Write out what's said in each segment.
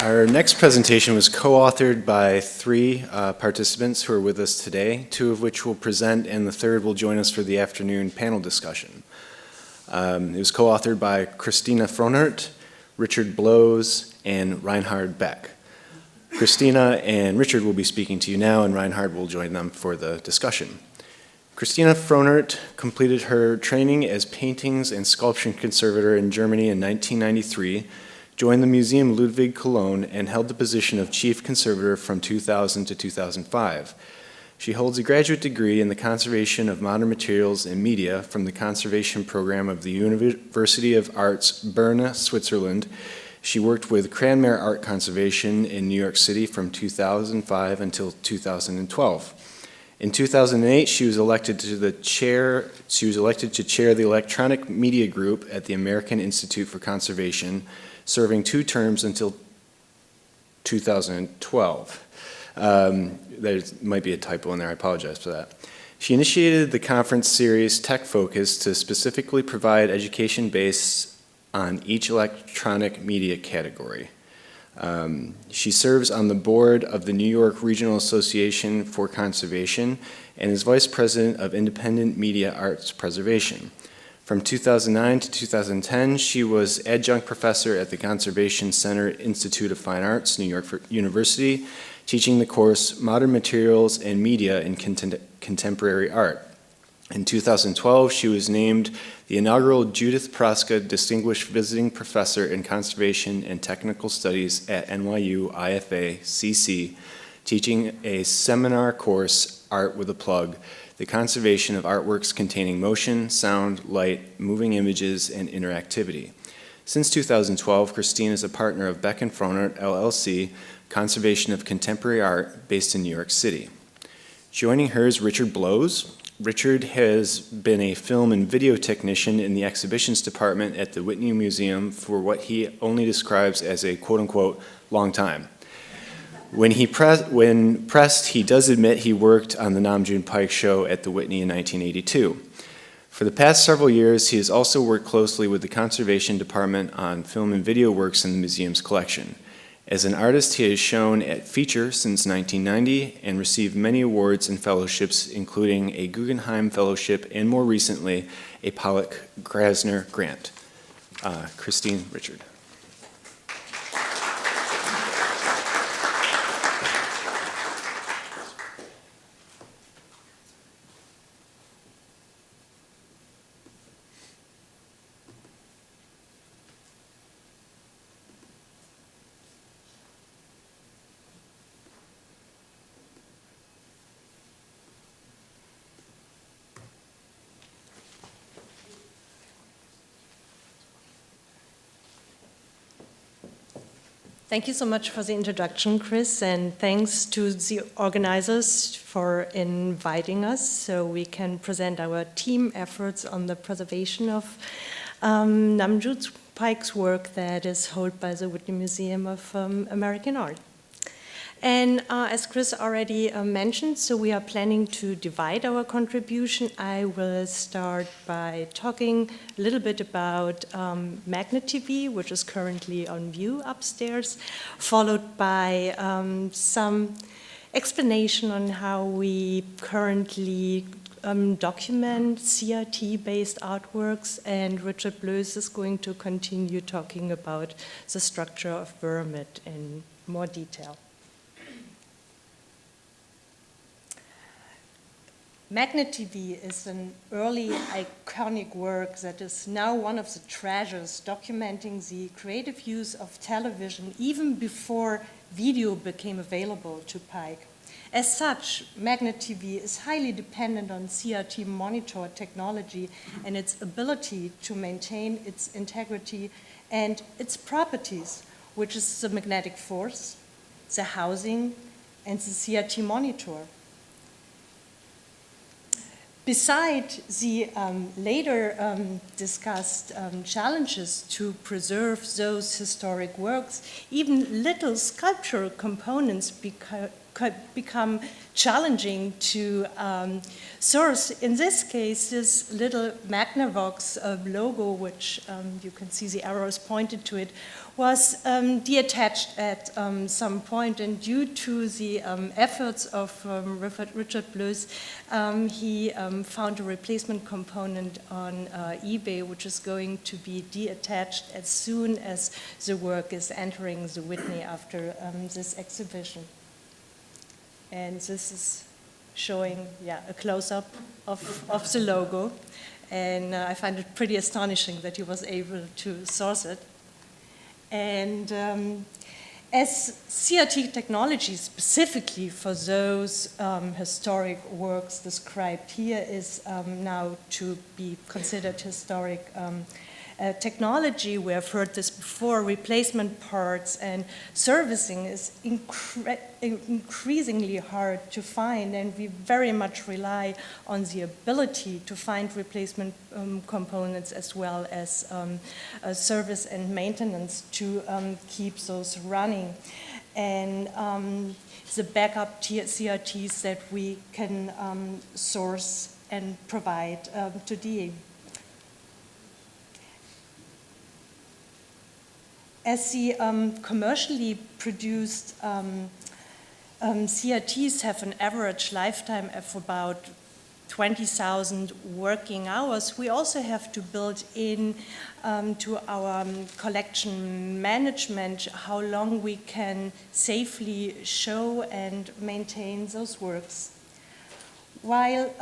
Our next presentation was co-authored by three participants who are with us today, two of which will present and the third will join us for the afternoon panel discussion. It was co-authored by Christina Frohnert, Richard Bloes, and Reinhard Beck. Christina and Richard will be speaking to you now, and Reinhard will join them for the discussion. Christina Frohnert completed her training as paintings and sculpture conservator in Germany in 1993, joined the Museum Ludwig Cologne, and held the position of chief conservator from 2000 to 2005. She holds a graduate degree in the conservation of modern materials and media from the conservation program of the University of Arts, Bern, Switzerland. She worked with Cranmer Art Conservation in New York City from 2005 until 2012. In 2008, she was elected to chair the Electronic Media Group at the American Institute for Conservation, serving 2 terms until 2012. There might be a typo in there, I apologize for that. She initiated the conference series Tech Focus to specifically provide education based on each electronic media category. She serves on the board of the New York Regional Association for Conservation and is vice president of Independent Media Arts Preservation. From 2009 to 2010, she was adjunct professor at the Conservation Center Institute of Fine Arts, New York University, teaching the course Modern Materials and Media in Contemporary Art. In 2012, she was named the inaugural Judith Praska Distinguished Visiting Professor in Conservation and Technical Studies at NYU IFA CC, teaching a seminar course, Art with a Plug, the conservation of artworks containing motion, sound, light, moving images, and interactivity. Since 2012, Christine is a partner of Beck & Frohnert, LLC, Conservation of Contemporary Art, based in New York City. Joining her is Richard Bloes. Richard has been a film and video technician in the exhibitions department at the Whitney Museum for what he only describes as a quote-unquote long time. When pressed, he does admit he worked on the Namjoon Paik show at the Whitney in 1982. For the past several years, he has also worked closely with the Conservation Department on film and video works in the museum's collection. As an artist, he has shown at Feature since 1990 and received many awards and fellowships, including a Guggenheim Fellowship and more recently, a Pollock-Grasner Grant. Christine, Richard. Thank you so much for the introduction, Chris, and thanks to the organizers for inviting us so we can present our team efforts on the preservation of Namjoon Paik's work that is held by the Whitney Museum of American Art. And as Chris already mentioned, so we are planning to divide our contribution. I will start by talking a little bit about Magneti D, which is currently on view upstairs, followed by some explanation on how we currently document CRT-based artworks, and Richard Bloes is going to continue talking about the structure of Vyramid in more detail. Magneti D is an early iconic work that is now one of the treasures documenting the creative use of television even before video became available to Paik. As such, Magneti D is highly dependent on CRT monitor technology and its ability to maintain its integrity and its properties, which is the magnetic force, the housing, and the CRT monitor. Beside the later discussed challenges to preserve those historic works, even little sculptural components could become challenging to source. In this case, this little Magnavox logo, which you can see the arrows pointed to it, was deattached at some point, and due to the efforts of Richard Bloes, he found a replacement component on eBay, which is going to be deattached as soon as the work is entering the Whitney after this exhibition. And this is showing, a close-up of the logo, and I find it pretty astonishing that he was able to source it. And as CRT technology, specifically for those historic works described here, is now to be considered historic technology, we have heard this before, replacement parts and servicing is increasingly hard to find, and we very much rely on the ability to find replacement components as well as service and maintenance to keep those running. And the backup CRTs that we can source and provide to DA. As the commercially produced CRTs have an average lifetime of about 20,000 working hours, we also have to build in to our collection management how long we can safely show and maintain those works. While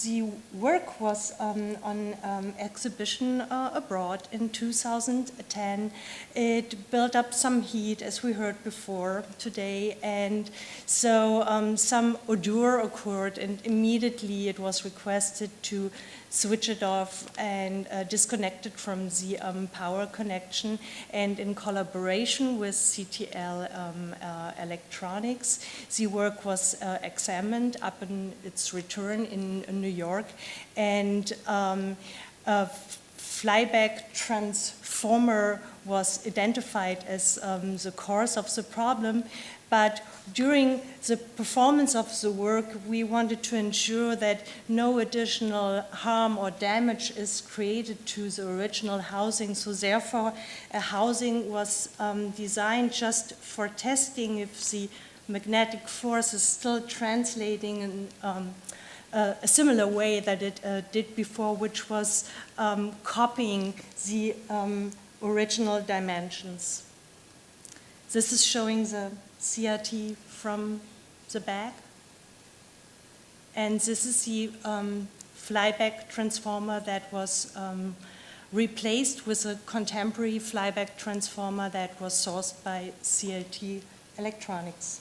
the work was on exhibition abroad in 2010, it built up some heat, as we heard before today, and so some odor occurred, and immediately it was requested to switch it off and disconnect it from the power connection. And in collaboration with CTL Electronics, the work was examined upon its return in New York, and a flyback transformer was identified as the cause of the problem. But during the performance of the work, we wanted to ensure that no additional harm or damage is created to the original housing. So therefore, a housing was designed just for testing if the magnetic force is still translating in a similar way that it did before, which was copying the original dimensions. This is showing the CRT from the back. And this is the flyback transformer that was replaced with a contemporary flyback transformer that was sourced by CLT Electronics.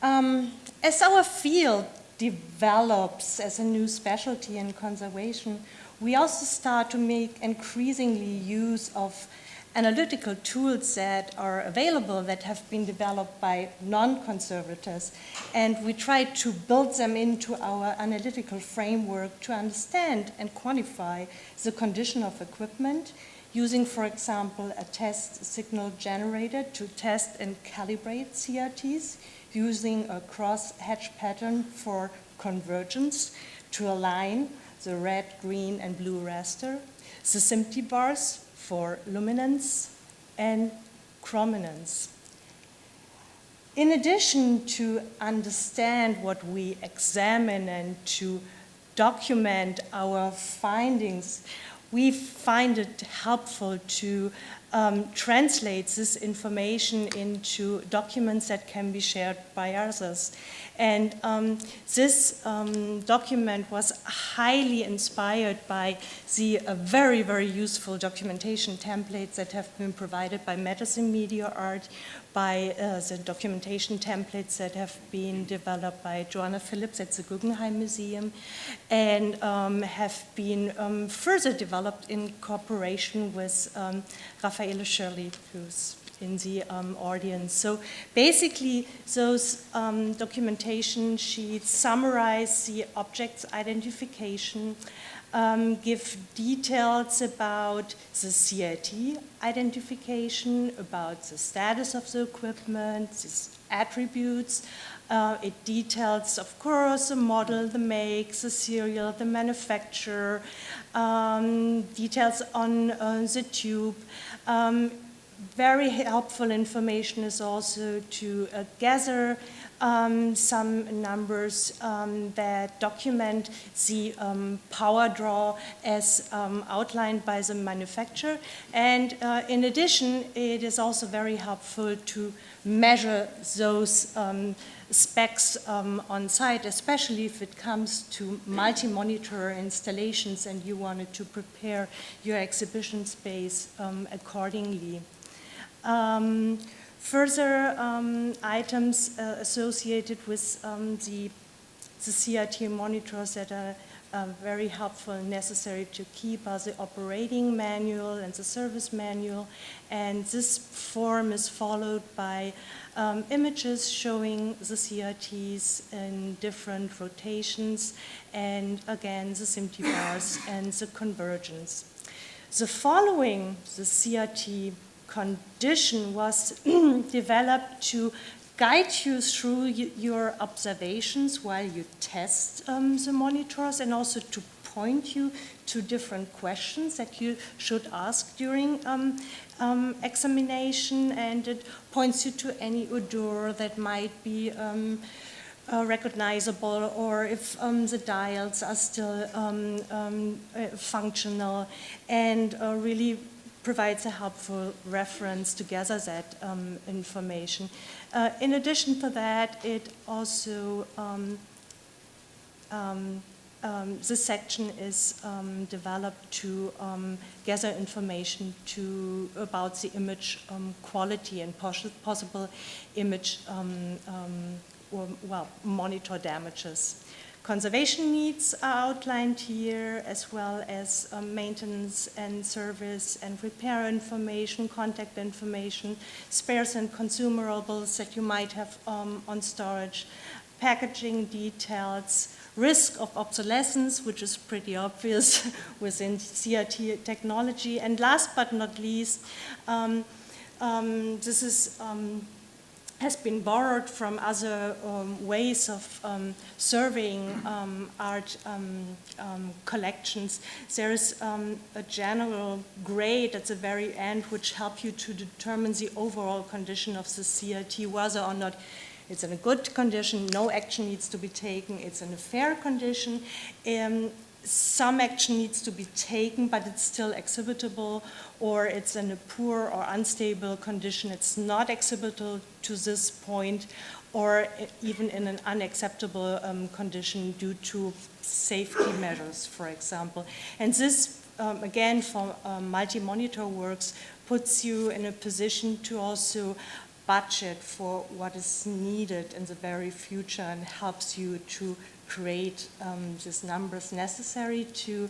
As our field develops as a new specialty in conservation, we also start to make increasingly use of analytical tools that are available that have been developed by non-conservators, and we try to build them into our analytical framework to understand and quantify the condition of equipment, using, for example, a test signal generator to test and calibrate CRTs, using a cross-hatch pattern for convergence to align the red, green, and blue raster, the SMPTE bars for luminance and chrominance. In addition to understand what we examine and to document our findings, we find it helpful to translate this information into documents that can be shared by others. And this document was highly inspired by the very, very useful documentation templates that have been provided by Medicine Media Art, by the documentation templates that have been developed by Joanna Phillips at the Guggenheim Museum, and have been further developed in cooperation with Raffaele Shirley, who's in the audience. So basically, those documentation sheets summarize the object's identification, give details about the CIT identification, about the status of the equipment, its attributes. It details, of course, the model, the make, the serial, the manufacturer, details on the tube. Very helpful information is also to gather some numbers that document the power draw as outlined by the manufacturer. And in addition, it is also very helpful to measure those specs on site, especially if it comes to multi-monitor installations and you wanted to prepare your exhibition space accordingly. Further items associated with the CRT monitors that are very helpful and necessary to keep are the operating manual and the service manual. And this form is followed by images showing the CRTs in different rotations, and again, the SMT bars and the convergence. The following, the CRT condition, was developed to guide you through your observations while you test the monitors, and also to point you to different questions that you should ask during examination, and it points you to any odor that might be recognizable, or if the dials are still functional, and really provides a helpful reference to gather that information. In addition to that, it also, this section is developed to gather information about the image quality and possible image monitor damages. Conservation needs are outlined here, as well as maintenance and service and repair information, contact information, spares and consumables that you might have on storage, packaging details, risk of obsolescence, which is pretty obvious within CRT technology, and last but not least, this is has been borrowed from other ways of surveying art collections. There is a general grade at the very end which helps you to determine the overall condition of the CRT, whether or not it's in a good condition, no action needs to be taken, it's in a fair condition. Some action needs to be taken, but it's still exhibitable, or it's in a poor or unstable condition, it's not exhibitable to this point, or even in an unacceptable condition due to safety measures, for example. And this, again, for multi-monitor works, puts you in a position to also budget for what is needed in the very future, and helps you to create these numbers necessary to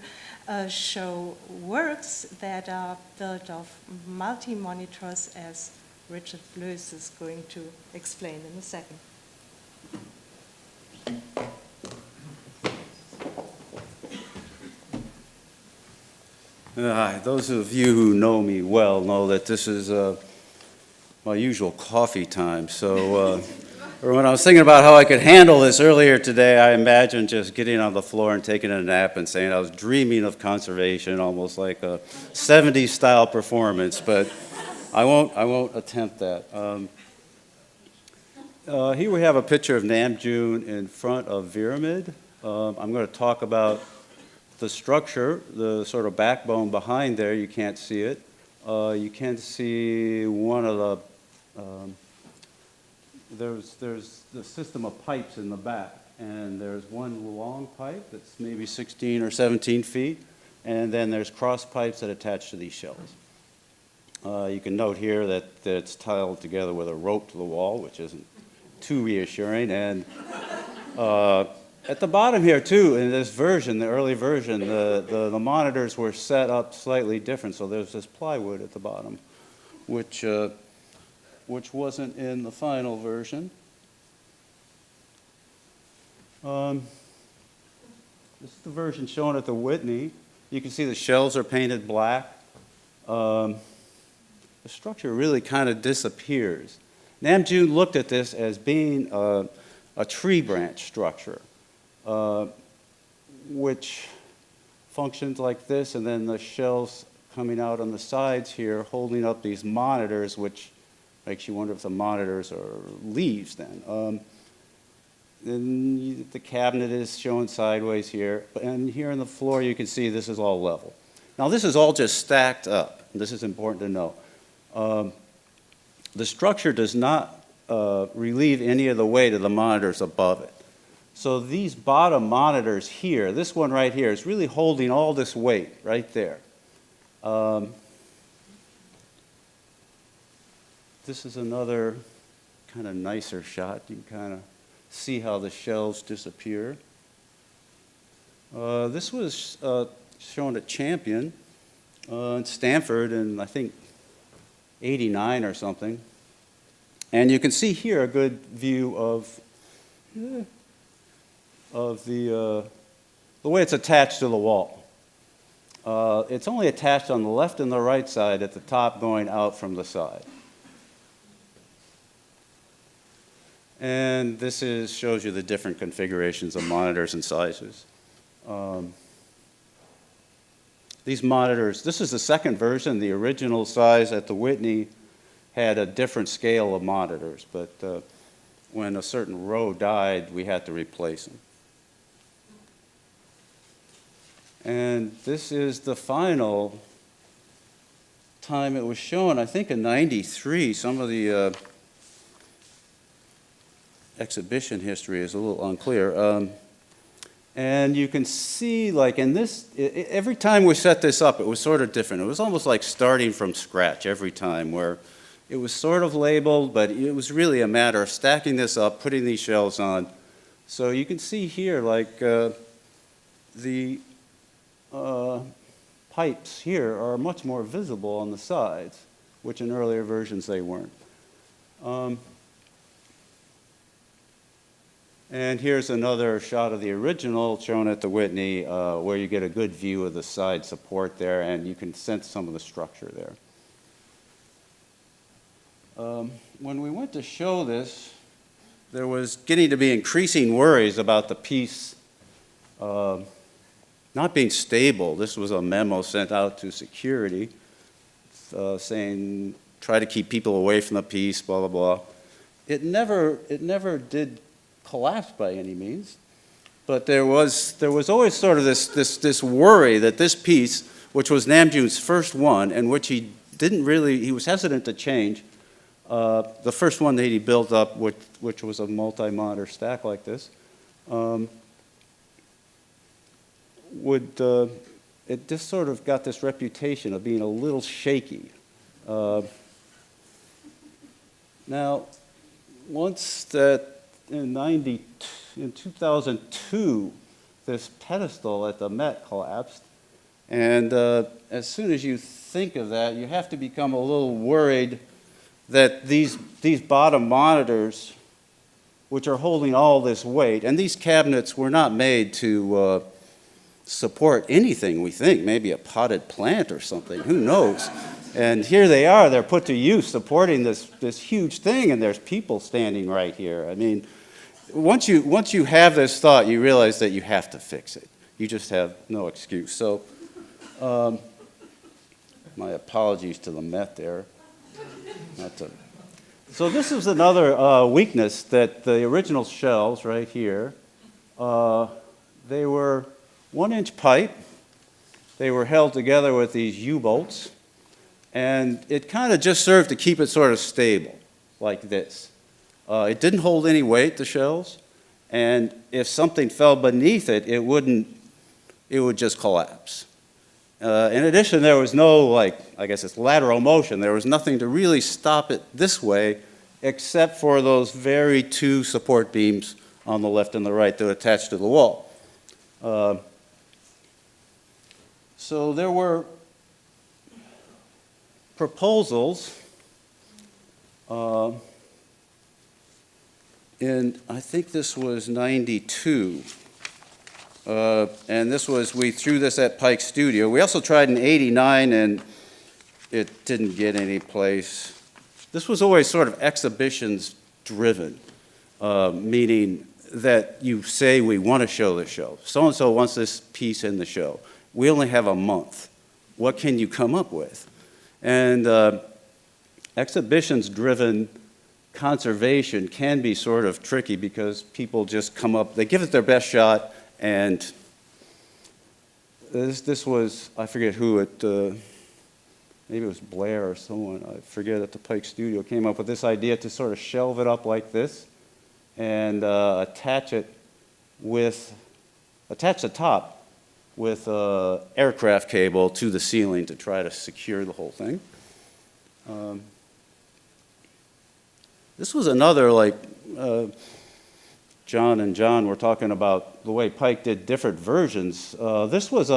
show works that are built of multi-monitors, as Richard Bloes is going to explain in a second. Those of you who know me well know that this is my usual coffee time. So when I was thinking about how I could handle this earlier today, I imagined just getting on the floor and taking a nap and saying I was dreaming of conservation, almost like a 70s style performance, but I won't attempt that. Here we have a picture of Namjoon in front of Vyramid. I'm going to talk about the structure, the sort of backbone behind there. You can't see it. You can see one of the there's the system of pipes in the back, and there's one long pipe that's maybe 16 or 17 feet, and then there's cross pipes that attach to these shells. You can note here that it's tiled together with a rope to the wall, which isn't too reassuring, and at the bottom here too, in this version, the early version, the monitors were set up slightly different, so there's this plywood at the bottom, which which wasn't in the final version. This is the version shown at the Whitney. You can see the shells are painted black. The structure really kind of disappears. Namjoon looked at this as being a tree branch structure, which functions like this, and then the shells coming out on the sides here, holding up these monitors, which makes you wonder if the monitors are leaves then. Then the cabinet is shown sideways here, and here on the floor you can see this is all level. Now this is all just stacked up. This is important to know. The structure does not relieve any of the weight of the monitors above it. So these bottom monitors here, this one right here, is really holding all this weight right there. This is another kind of nicer shot. You can kind of see how the shells disappear. This was shown at Champion in Stanford in, I think, 89 or something. And you can see here a good view of the way it's attached to the wall. It's only attached on the left and the right side at the top going out from the side. And this shows you the different configurations of monitors and sizes. These monitors, this is the second version. The original size at the Whitney had a different scale of monitors, but when a certain row died, we had to replace them. And this is the final time it was shown, I think in '93. Some of the exhibition history is a little unclear. And you can see, like in this, every time we set this up, it was sort of different. It was almost like starting from scratch every time, where it was sort of labeled, but it was really a matter of stacking this up, putting these shells on. So you can see here, like the pipes here are much more visible on the sides, which in earlier versions they weren't. And here's another shot of the original shown at the Whitney, where you get a good view of the side support there, and you can sense some of the structure there. When we went to show this, there was getting to be increasing worries about the piece not being stable. This was a memo sent out to security saying, try to keep people away from the piece, blah, blah, blah. It never did collapse by any means, but there was always sort of this worry that this piece, which was Namjoon's first one, and which he was hesitant to change, the first one that he built up, which was a multi-monitor stack like this, it just sort of got this reputation of being a little shaky. Now, once that in 2002, this pedestal at the Met collapsed, and as soon as you think of that, you have to become a little worried that these bottom monitors, which are holding all this weight, and these cabinets were not made to support anything, we think, maybe a potted plant or something, who knows? And here they are, they're put to use supporting this huge thing, and there's people standing right here. I mean, once you have this thought, you realize that you have to fix it. You just have no excuse. So my apologies to the Met there. So this is another weakness, that the original shells right here, they were 1-inch pipe. They were held together with these U-bolts, and it kind of just served to keep it sort of stable, like this. It didn't hold any weight, the shells, and if something fell beneath it, it would just collapse. In addition, there was no, I guess it's lateral motion. There was nothing to really stop it this way, except for those very two support beams on the left and the right that attached to the wall. So there were proposals I think this was 92. And this was, we threw this at Paik Studio. We also tried in 89 and it didn't get any place. This was always sort of exhibitions driven, meaning that you say we want to show the show. So-and-so wants this piece in the show. We only have a month. What can you come up with? And exhibitions driven conservation can be sort of tricky because people just come up, they give it their best shot, and this was, I forget who it, maybe it was Blair or someone, I forget, at the Paik Studio came up with this idea to sort of shelve it up like this and attach the top with aircraft cable to the ceiling to try to secure the whole thing. This was another, like, John and John were talking about the way Paik did different versions. This was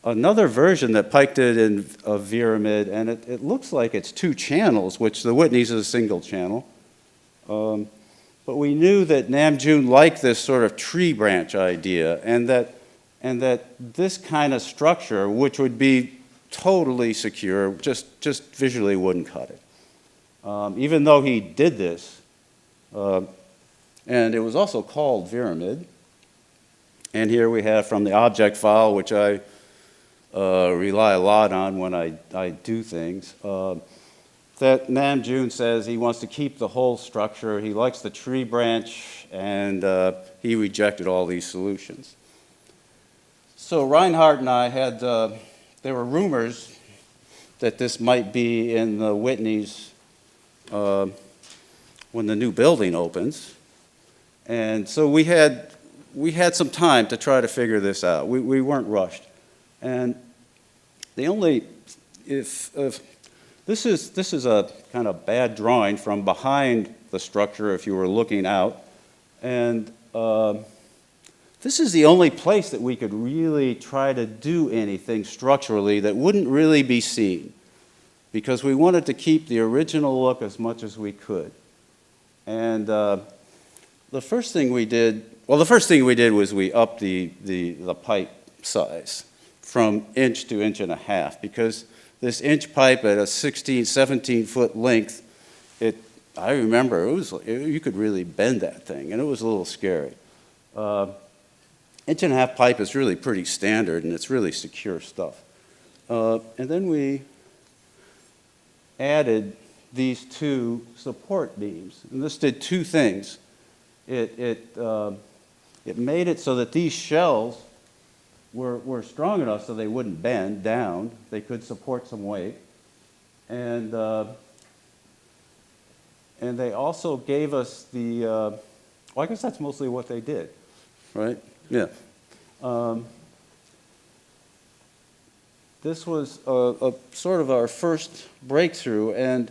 another version that Paik did in Vyramid, and it looks like it's 2 channels, which the Whitney's is a single channel. But we knew that Namjoon liked this sort of tree branch idea, and that this kind of structure, which would be totally secure, just visually wouldn't cut it. Even though he did this, and it was also called Vyramid. And here we have from the object file, which I rely a lot on when I do things, that Namjoon says he wants to keep the whole structure. He likes the tree branch, and he rejected all these solutions. So Reinhard and I had, there were rumors that this might be in the Whitney's when the new building opens. And so we had some time to try to figure this out. We weren't rushed. And the only, if this is a kind of bad drawing from behind the structure if you were looking out. And this is the only place that we could really try to do anything structurally that wouldn't really be seen, because we wanted to keep the original look as much as we could. And the first thing we did was we upped the pipe size from inch to inch and a half, because this inch pipe at a 16, 17-foot length, I remember you could really bend that thing, and it was a little scary. Inch and a half pipe is really pretty standard, and it's really secure stuff. And then we added these 2 support beams, and this did 2 things. It made it so that these shells were strong enough so they wouldn't bend down. They could support some weight, and they also gave us the. Well, I guess that's mostly what they did, right? Yeah. This was a sort of our first breakthrough, and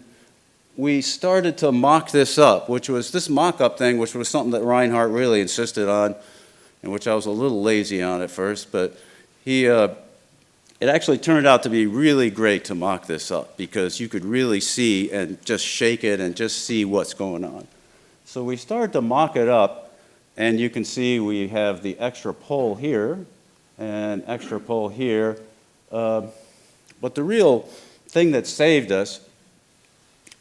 we started to mock this up, which was this mock-up thing, which was something that Reinhard really insisted on, and which I was a little lazy on at first, but it actually turned out to be really great to mock this up, because you could really see and just shake it and just see what's going on. So we started to mock it up, and you can see we have the extra pole here and extra pole here. But the real thing that saved us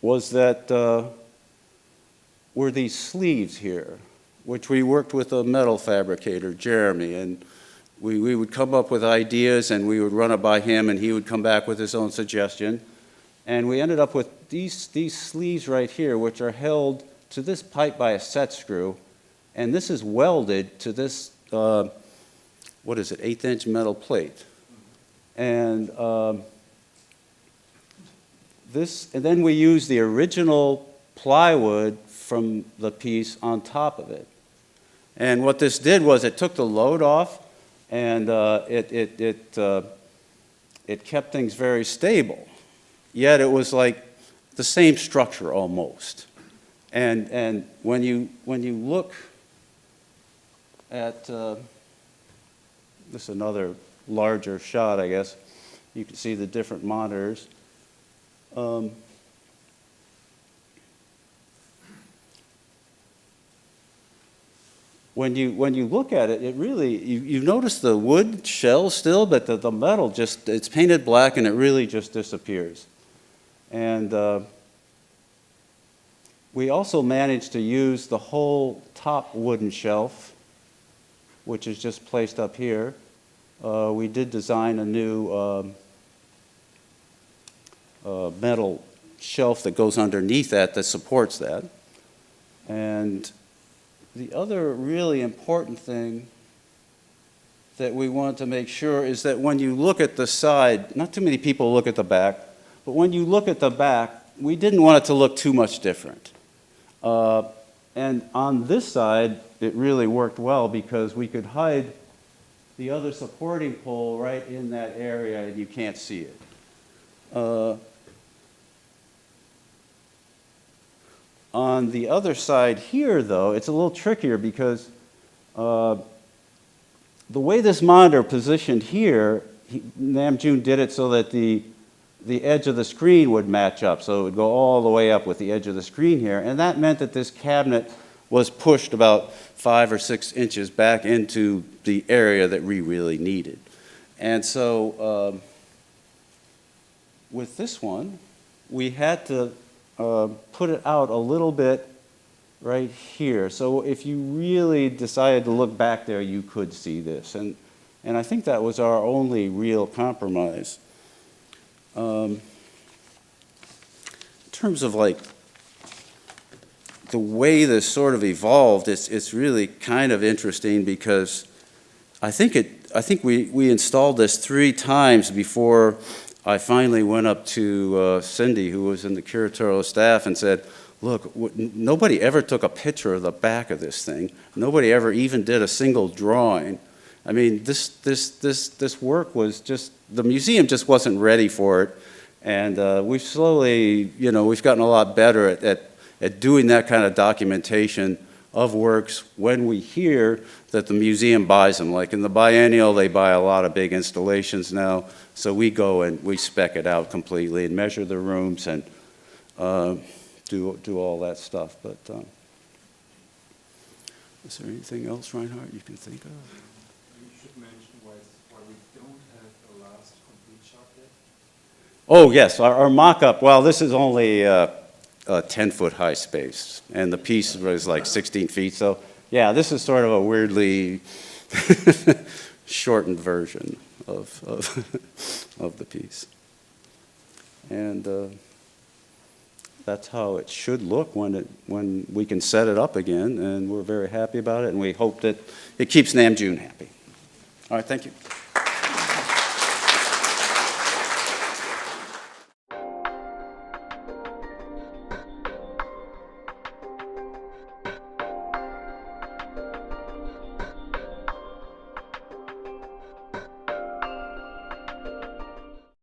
was that were these sleeves here, which we worked with a metal fabricator, Jeremy, and we would come up with ideas and we would run it by him and he would come back with his own suggestion. And we ended up with these sleeves right here, which are held to this pipe by a set screw, and this is welded to this, what is it, 1/8-inch metal plate. And and then we use the original plywood from the piece on top of it. And what this did was it took the load off, and it kept things very stable. Yet it was like the same structure almost. And when you look at this is another larger shot, I guess. You can see the different monitors. when you look at it, it really, you notice the wood shell still, but the metal just, it's painted black and it really just disappears. And we also managed to use the whole top wooden shelf, which is just placed up here. We did design a new metal shelf that goes underneath that supports that. And the other really important thing that we want to make sure is that when you look at the side, not too many people look at the back, but when you look at the back, we didn't want it to look too much different. And on this side, it really worked well because we could hide the other supporting pole right in that area and you can't see it. On the other side here, though, it's a little trickier because the way this monitor positioned here, Namjoon did it so that the edge of the screen would match up. So it would go all the way up with the edge of the screen here. And that meant that this cabinet was pushed about 5 or 6 inches back into the area that we really needed. And so with this one, we had to put it out a little bit right here. So if you really decided to look back there, you could see this. And I think that was our only real compromise. In terms of like the way this sort of evolved, it's really kind of interesting because I think we installed this 3 times before I finally went up to Cindy, who was in the curatorial staff, and said, look, nobody ever took a picture of the back of this thing. Nobody ever even did a single drawing. I mean, this work was just, the museum just wasn't ready for it. And we've slowly, we've gotten a lot better at doing that kind of documentation of works when we hear that the museum buys them. Like in the biennial, they buy a lot of big installations now. So we go and we spec it out completely and measure the rooms and do all that stuff. But is there anything else, Reinhard, you can think of? You should mention why we don't have a last complete shot yet. Oh, yes, our mock-up, well, this is only a 10-foot high space, and the piece was like 16 feet. So, yeah, this is sort of a weirdly shortened version of the piece. And that's how it should look when we can set it up again, and we're very happy about it, and we hope that it keeps Namjoon happy. All right, thank you.